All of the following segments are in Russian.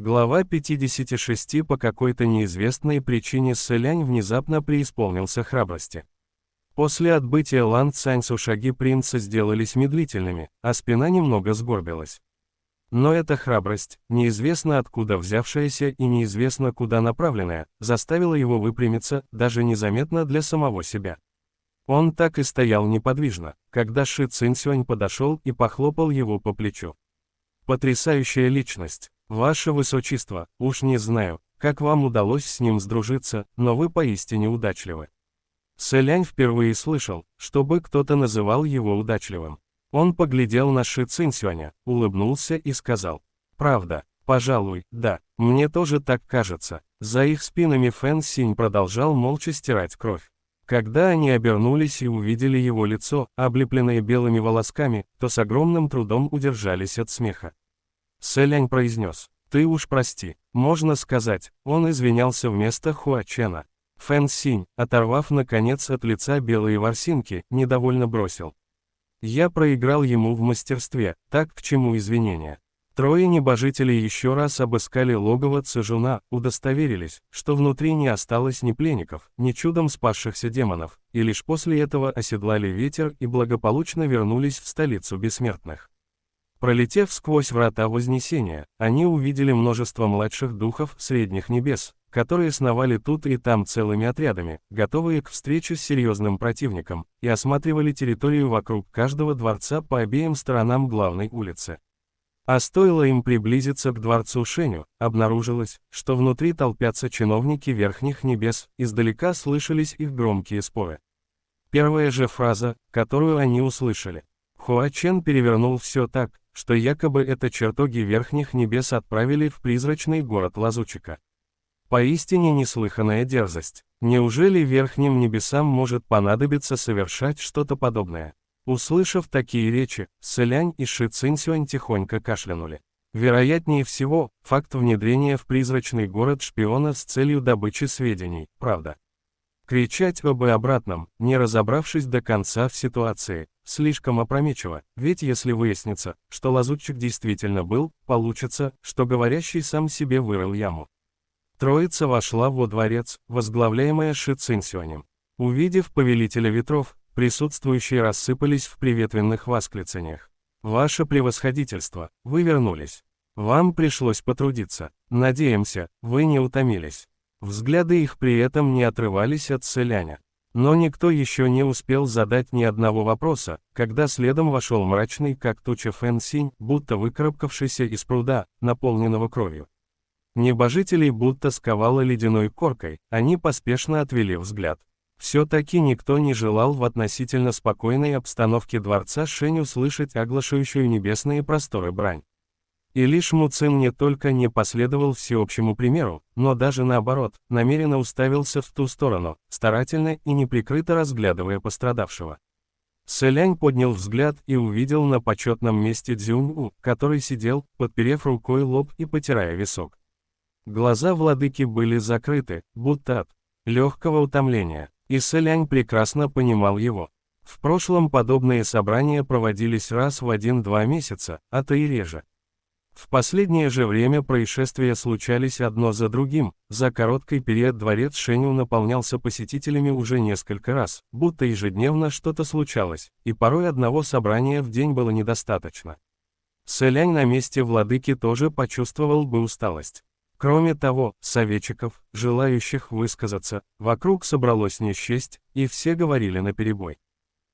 Глава 56. По какой-то неизвестной причине Сэлянь внезапно преисполнился храбрости. После отбытия Лан Цаньсу шаги принца сделались медлительными, а спина немного сгорбилась. Но эта храбрость, неизвестно откуда взявшаяся и неизвестно куда направленная, заставила его выпрямиться, даже незаметно для самого себя. Он так и стоял неподвижно, когда Ши Цинсюань подошел и похлопал его по плечу. «Потрясающая личность. Ваше Высочество, уж не знаю, как вам удалось с ним сдружиться, но вы поистине удачливы». Сэлянь впервые слышал, чтобы кто-то называл его удачливым. Он поглядел на Ши Цинсюаня, улыбнулся и сказал: «Правда, пожалуй, да, мне тоже так кажется». За их спинами Фэн Синь продолжал молча стирать кровь. Когда они обернулись и увидели его лицо, облепленное белыми волосками, то с огромным трудом удержались от смеха. Сэлянь произнес: «Ты уж прости, можно сказать, он извинялся вместо Хуачена». Фэн Синь, оторвав наконец от лица белые ворсинки, недовольно бросил: «Я проиграл ему в мастерстве, так к чему извинения?» Трое небожителей еще раз обыскали логово Цзэжуна, удостоверились, что внутри не осталось ни пленников, ни чудом спасшихся демонов, и лишь после этого оседлали ветер и благополучно вернулись в столицу бессмертных. Пролетев сквозь врата Вознесения, они увидели множество младших духов средних небес, которые сновали тут и там целыми отрядами, готовые к встрече с серьезным противником, и осматривали территорию вокруг каждого дворца по обеим сторонам главной улицы. А стоило им приблизиться к дворцу Шэню, обнаружилось, что внутри толпятся чиновники верхних небес, издалека слышались их громкие споры. Первая же фраза, которую они услышали: Хуачен перевернул все так, что якобы это чертоги верхних небес отправили в призрачный город лазутчика. Поистине неслыханная дерзость. Неужели верхним небесам может понадобиться совершать что-то подобное? Услышав такие речи, Сэлянь и Ши Цинсюань тихонько кашлянули. Вероятнее всего, факт внедрения в призрачный город шпиона с целью добычи сведений, правда. Кричать об обратном, не разобравшись до конца в ситуации, слишком опрометчиво, ведь если выяснится, что лазутчик действительно был, получится, что говорящий сам себе вырыл яму. Троица вошла во дворец, возглавляемая Ши Цинсюанем. Увидев повелителя ветров, присутствующие рассыпались в приветственных восклицаниях. «Ваше превосходительство, вы вернулись. Вам пришлось потрудиться. Надеемся, вы не утомились». Взгляды их при этом не отрывались от Сэляня. Но никто еще не успел задать ни одного вопроса, когда следом вошел мрачный как туча Фэн Синь, будто выкарабкавшийся из пруда, наполненного кровью. Небожителей будто сковало ледяной коркой, они поспешно отвели взгляд. Все-таки никто не желал в относительно спокойной обстановке дворца Шэнь услышать оглашающую небесные просторы брань. И лишь Му Цин не только не последовал всеобщему примеру, но даже наоборот, намеренно уставился в ту сторону, старательно и неприкрыто разглядывая пострадавшего. Сэлянь поднял взгляд и увидел на почетном месте Цзюнь-У, который сидел, подперев рукой лоб и потирая висок. Глаза владыки были закрыты, будто от легкого утомления, и Сэлянь прекрасно понимал его. В прошлом подобные собрания проводились раз в 1-2 месяца, а то и реже. В последнее же время происшествия случались одно за другим, за короткий период дворец Шэню наполнялся посетителями уже несколько раз, будто ежедневно что-то случалось, и порой одного собрания в день было недостаточно. Сэлянь на месте владыки тоже почувствовал бы усталость. Кроме того, советчиков, желающих высказаться, вокруг собралось не счесть, и все говорили наперебой.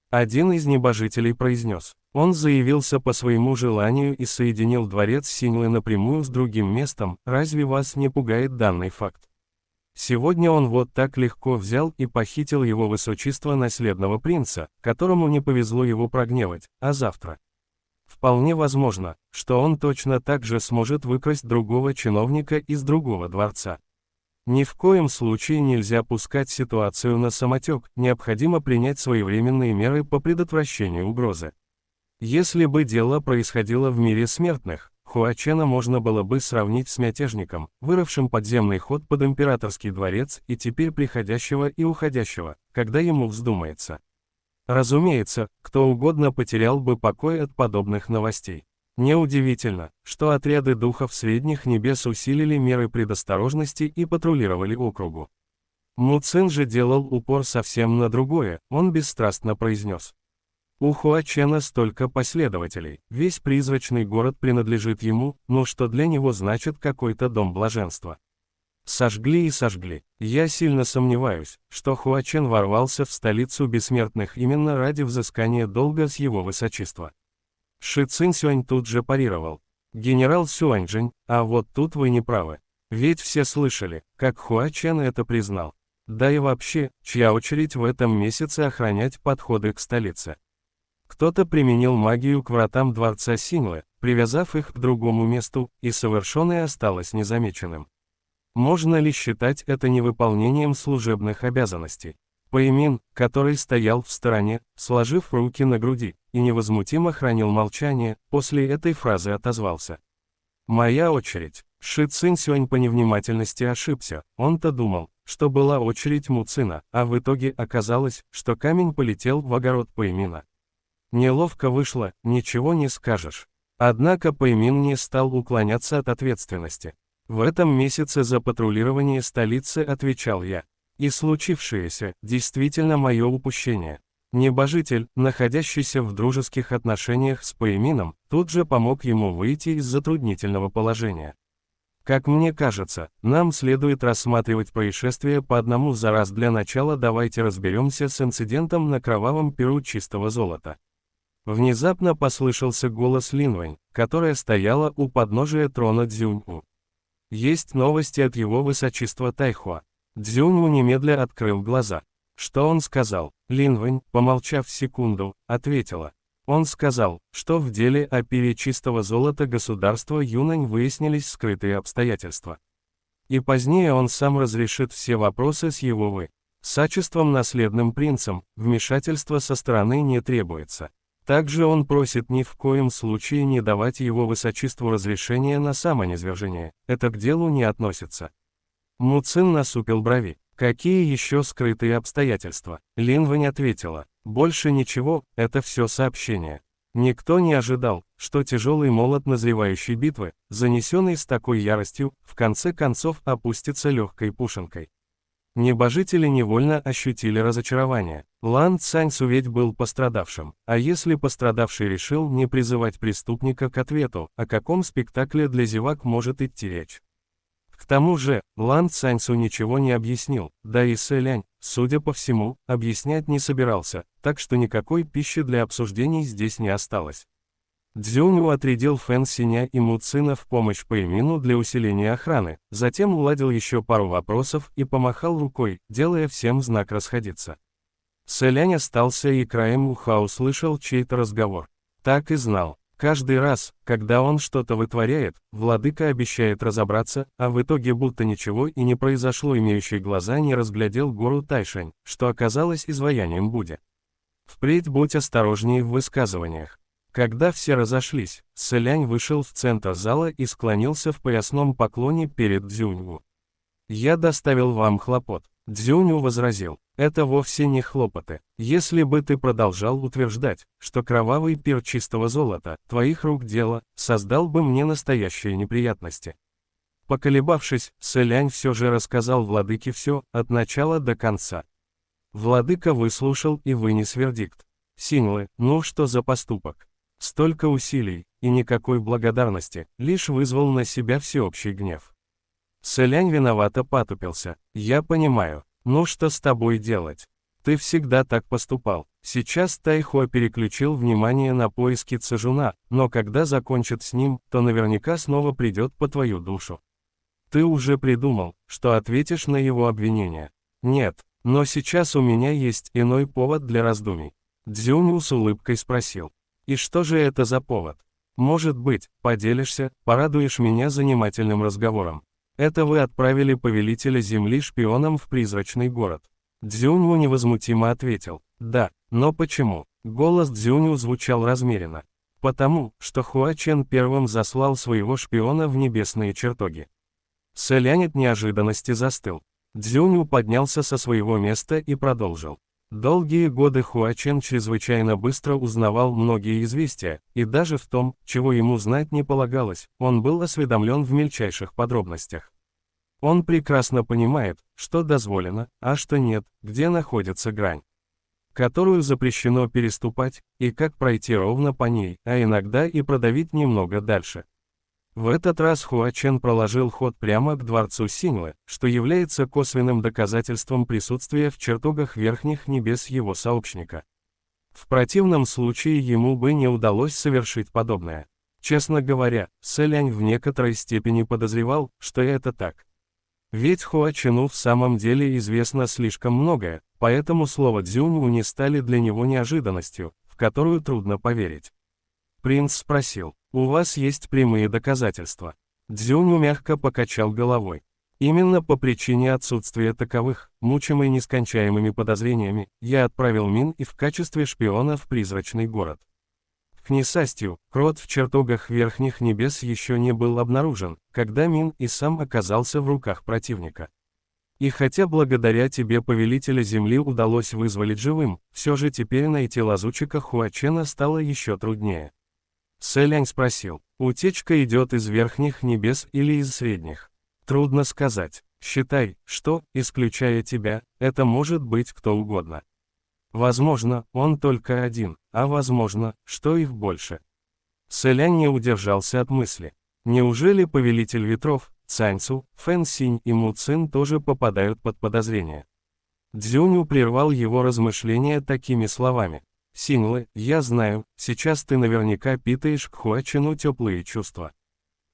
Один из небожителей произнес: он заявился по своему желанию и соединил дворец Синьлы напрямую с другим местом, разве вас не пугает данный факт? Сегодня он вот так легко взял и похитил его высочество наследного принца, которому не повезло его прогневать, а завтра. Вполне возможно, что он точно так же сможет выкрасть другого чиновника из другого дворца. Ни в коем случае нельзя пускать ситуацию на самотек, необходимо принять своевременные меры по предотвращению угрозы. Если бы дело происходило в мире смертных, Хуачена можно было бы сравнить с мятежником, вырывшим подземный ход под императорский дворец и теперь приходящего и уходящего, когда ему вздумается. Разумеется, кто угодно потерял бы покой от подобных новостей. Неудивительно, что отряды духов средних небес усилили меры предосторожности и патрулировали округу. Му Цин же делал упор совсем на другое, он бесстрастно произнес. У Хуа Чена столько последователей, весь призрачный город принадлежит ему, но что для него значит какой-то дом блаженства? Сожгли и сожгли. Я сильно сомневаюсь, что Хуа Чен ворвался в столицу бессмертных именно ради взыскания долга с его высочества. Ши Цин Сюань тут же парировал. Генерал Сюаньчжэнь, а вот тут вы не правы. Ведь все слышали, как Хуа Чен это признал. Да и вообще, чья очередь в этом месяце охранять подходы к столице? Кто-то применил магию к вратам дворца Синьлы, привязав их к другому месту, и совершенное осталось незамеченным. Можно ли считать это невыполнением служебных обязанностей? Пэймин, который стоял в стороне, сложив руки на груди, и невозмутимо хранил молчание, после этой фразы отозвался. «Моя очередь». Ши Цин Сюань по невнимательности ошибся, он-то думал, что была очередь Му Цина, а в итоге оказалось, что камень полетел в огород Пэймина. Неловко вышло, ничего не скажешь. Однако Пэймин не стал уклоняться от ответственности. В этом месяце за патрулирование столицы отвечал я. И случившееся, действительно мое упущение. Небожитель, находящийся в дружеских отношениях с Пэймином, тут же помог ему выйти из затруднительного положения. Как мне кажется, нам следует рассматривать происшествие по одному за раз. Для начала давайте разберемся с инцидентом на кровавом перу чистого золота. Внезапно послышался голос Линвэнь, которая стояла у подножия трона Цзюньу. Есть новости от его высочества Тайхуа. Цзюньу немедля открыл глаза. Что он сказал? Линвэнь, помолчав секунду, ответила. Он сказал, что в деле о пере чистого золота государства Юнань выяснились скрытые обстоятельства. И позднее он сам разрешит все вопросы с его высочеством наследным принцем, вмешательства со стороны не требуется. Также он просит ни в коем случае не давать его высочеству разрешения на самонизвержение, это к делу не относится. Му Цин насупил брови. Какие еще скрытые обстоятельства? Линвэнь ответила. Больше ничего, это все сообщение. Никто не ожидал, что тяжелый молот назревающей битвы, занесенный с такой яростью, в конце концов опустится легкой пушинкой. Небожители невольно ощутили разочарование. Лан Цаньсу ведь был пострадавшим, а если пострадавший решил не призывать преступника к ответу, о каком спектакле для зевак может идти речь? К тому же, Лан Цаньсу ничего не объяснил, да и Сэлянь, судя по всему, объяснять не собирался, так что никакой пищи для обсуждений здесь не осталось. Цзюньу отрядил Фэн Синя и Му Цина в помощь Пэймину для усиления охраны, затем уладил еще пару вопросов и помахал рукой, делая всем знак расходиться. Сэлянь остался и краем уха услышал чей-то разговор. Так и знал. Каждый раз, когда он что-то вытворяет, владыка обещает разобраться, а в итоге будто ничего и не произошло. Имеющий глаза не разглядел гору Тайшань, что оказалось изваянием Будды. Впредь будь осторожнее в высказываниях. Когда все разошлись, Сэлянь вышел в центр зала и склонился в поясном поклоне перед Цзюньу. «Я доставил вам хлопот». Цзюньу возразил. Это вовсе не хлопоты. Если бы ты продолжал утверждать, что кровавый пир чистого золота, твоих рук дело, создал бы мне настоящие неприятности. Поколебавшись, Сэлянь все же рассказал владыке все, от начала до конца. Владыка выслушал и вынес вердикт. Синьлы, ну что за поступок? Столько усилий, и никакой благодарности, лишь вызвал на себя всеобщий гнев. Сэлянь виновато потупился. Я понимаю. Ну что с тобой делать? Ты всегда так поступал. Сейчас Тайхуа переключил внимание на поиски Цзэжуна, но когда закончит с ним, то наверняка снова придет по твою душу. Ты уже придумал, что ответишь на его обвинения? Нет, но сейчас у меня есть иной повод для раздумий. Цзюньу с улыбкой спросил. И что же это за повод? Может быть, поделишься, порадуешь меня занимательным разговором. Это вы отправили повелителя земли шпионом в призрачный город. Цзюньу невозмутимо ответил. Да, но почему? Голос Цзюньу звучал размеренно. Потому, что Хуа Чен первым заслал своего шпиона в небесные чертоги. Сэлянь от неожиданности застыл. Цзюньу поднялся со своего места и продолжил. Долгие годы Хуачен чрезвычайно быстро узнавал многие известия, и даже в том, чего ему знать не полагалось, он был осведомлен в мельчайших подробностях. Он прекрасно понимает, что дозволено, а что нет, где находится грань, которую запрещено переступать, и как пройти ровно по ней, а иногда и продавить немного дальше. В этот раз Хуачен проложил ход прямо к дворцу Синьлы, что является косвенным доказательством присутствия в чертогах верхних небес его сообщника. В противном случае ему бы не удалось совершить подобное. Честно говоря, Сэлянь в некоторой степени подозревал, что это так. Ведь Хуачену в самом деле известно слишком многое, поэтому слова Цзюньву не стали для него неожиданностью, в которую трудно поверить. Принц спросил: «У вас есть прямые доказательства?» Цзюнь мягко покачал головой. «Именно по причине отсутствия таковых, мучимый нескончаемыми подозрениями, я отправил Мин и в качестве шпиона в призрачный город. К несчастью, крот в чертогах верхних небес еще не был обнаружен, когда Мин и сам оказался в руках противника. И хотя благодаря тебе повелителя земли удалось вызволить живым, все же теперь найти лазутчика Хуачена стало еще труднее». Сэлянь спросил: «Утечка идет из верхних небес или из средних?» «Трудно сказать. Считай, что, исключая тебя, это может быть кто угодно. Возможно, он только один, а возможно, что их больше». Сэлянь не удержался от мысли. Неужели повелитель ветров, Цаньцу, Фэн Синь и Му Цин тоже попадают под подозрение? Цзюню прервал его размышления такими словами: «Синьлы, я знаю, сейчас ты наверняка питаешь к Хуачену теплые чувства.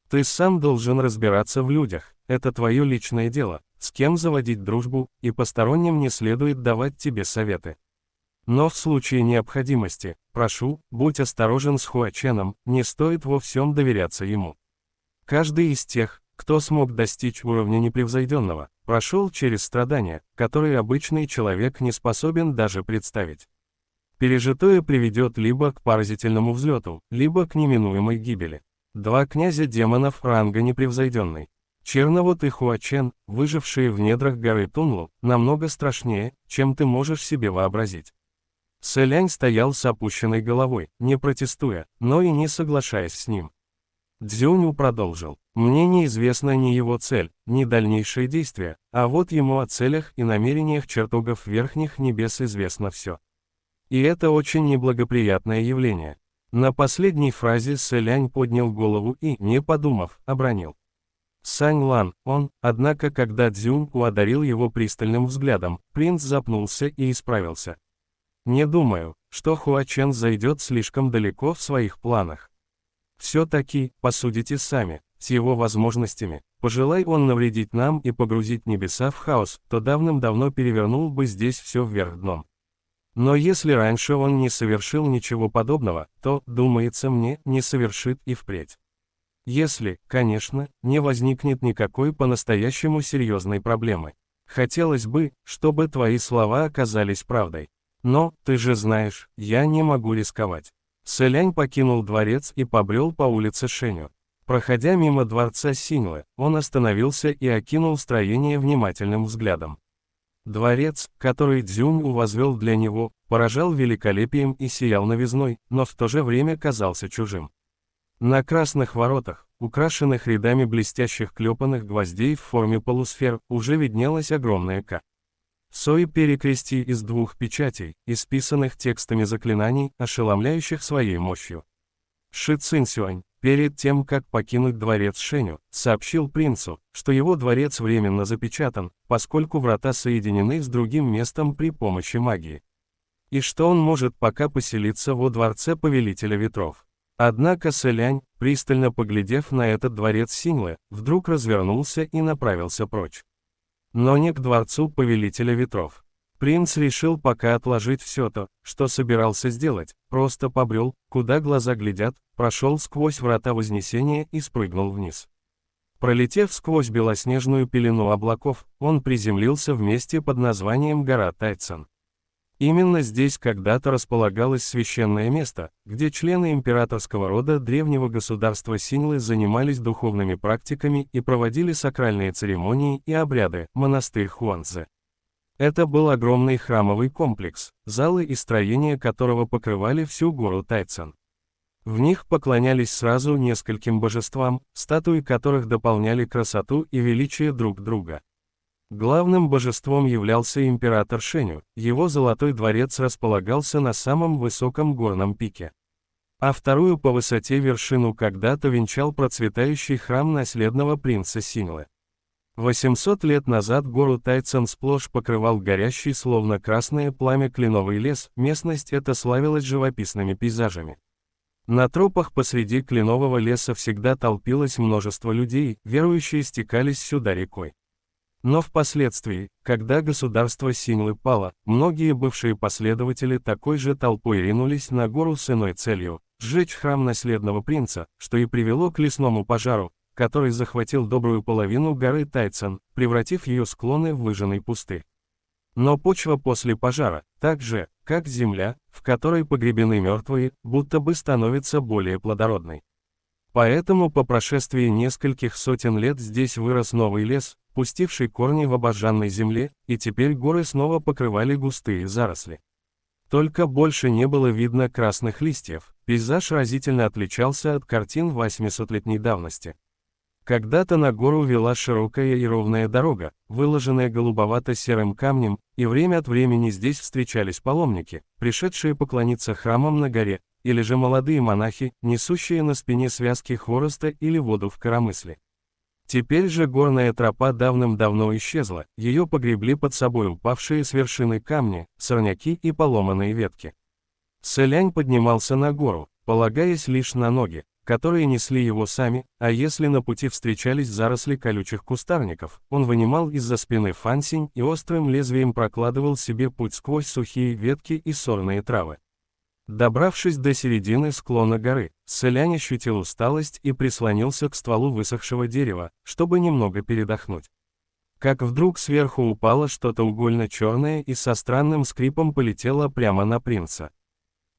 Ты сам должен разбираться в людях, это твое личное дело, с кем заводить дружбу, и посторонним не следует давать тебе советы. Но в случае необходимости, прошу, будь осторожен с Хуаченом, не стоит во всем доверяться ему. Каждый из тех, кто смог достичь уровня непревзойденного, прошел через страдания, которые обычный человек не способен даже представить. Пережитое приведет либо к поразительному взлету, либо к неминуемой гибели. Два князя демонов ранга непревзойденный. Черновод и Хуачен, выжившие в недрах горы Тунлу, намного страшнее, чем ты можешь себе вообразить». Сэлянь стоял с опущенной головой, не протестуя, но и не соглашаясь с ним. Цзюню продолжил: «Мне неизвестна ни его цель, ни дальнейшие действия, а вот ему о целях и намерениях чертогов верхних небес известно все. И это очень неблагоприятное явление». На последней фразе Сэлянь поднял голову и, не подумав, обронил: «Сань Лан, он». Однако когда Цзюнь одарил его пристальным взглядом, принц запнулся и исправился. «Не думаю, что Хуачен зайдет слишком далеко в своих планах. Все-таки, посудите сами, с его возможностями, пожелай он навредить нам и погрузить небеса в хаос, то давным-давно перевернул бы здесь все вверх дном. Но если раньше он не совершил ничего подобного, то, думается мне, не совершит и впредь. Если, конечно, не возникнет никакой по-настоящему серьезной проблемы. Хотелось бы, чтобы твои слова оказались правдой. Но, ты же знаешь, я не могу рисковать». Сэлянь покинул дворец и побрел по улице Шэню. Проходя мимо дворца Синьлы, он остановился и окинул строение внимательным взглядом. Дворец, который Цзюнь возвел для него, поражал великолепием и сиял новизной, но в то же время казался чужим. На красных воротах, украшенных рядами блестящих клепанных гвоздей в форме полусфер, уже виднелась огромная К. Сои-перекрестий из двух печатей, исписанных текстами заклинаний, ошеломляющих своей мощью. Ши Цинсюань, перед тем как покинуть дворец Шэню, сообщил принцу, что его дворец временно запечатан, поскольку врата соединены с другим местом при помощи магии. И что он может пока поселиться во дворце повелителя ветров. Однако Сэлянь, пристально поглядев на этот дворец Синьлы, вдруг развернулся и направился прочь. Но не к дворцу повелителя ветров. Принц решил пока отложить все то, что собирался сделать, просто побрел, куда глаза глядят, прошел сквозь врата Вознесения и спрыгнул вниз. Пролетев сквозь белоснежную пелену облаков, он приземлился в месте под названием гора Тайцан. Именно здесь когда-то располагалось священное место, где члены императорского рода древнего государства Синьлы занимались духовными практиками и проводили сакральные церемонии и обряды, монастырь Хуанцзы. Это был огромный храмовый комплекс, залы и строения которого покрывали всю гору Тайцан. В них поклонялись сразу нескольким божествам, статуи которых дополняли красоту и величие друг друга. Главным божеством являлся император Шеню, его золотой дворец располагался на самом высоком горном пике. А вторую по высоте вершину когда-то венчал процветающий храм наследного принца Синьлы. 800 лет назад гору Тайцан сплошь покрывал горящий словно красное пламя кленовый лес, местность эта славилась живописными пейзажами. На тропах посреди кленового леса всегда толпилось множество людей, верующие стекались сюда рекой. Но впоследствии, когда государство Синьлы пало, многие бывшие последователи такой же толпой ринулись на гору с иной целью – сжечь храм наследного принца, что и привело к лесному пожару, который захватил добрую половину горы Тайцан, превратив ее склоны в выжженный пустырь. Но почва после пожара, так же, как земля, в которой погребены мертвые, будто бы становится более плодородной. Поэтому по прошествии нескольких сотен лет здесь вырос новый лес, пустивший корни в обожженной земле, и теперь горы снова покрывали густые заросли. Только больше не было видно красных листьев, пейзаж разительно отличался от картин 800-летней давности. Когда-то на гору вела широкая и ровная дорога, выложенная голубовато-серым камнем, и время от времени здесь встречались паломники, пришедшие поклониться храмам на горе, или же молодые монахи, несущие на спине связки хвороста или воду в коромысле. Теперь же горная тропа давным-давно исчезла, ее погребли под собой упавшие с вершины камни, сорняки и поломанные ветки. Сэлянь поднимался на гору, полагаясь лишь на ноги, которые несли его сами, а если на пути встречались заросли колючих кустарников, он вынимал из-за спины фансинь и острым лезвием прокладывал себе путь сквозь сухие ветки и сорные травы. Добравшись до середины склона горы, Сэлянь ощутил усталость и прислонился к стволу высохшего дерева, чтобы немного передохнуть. Как вдруг сверху упало что-то угольно-черное и со странным скрипом полетело прямо на принца.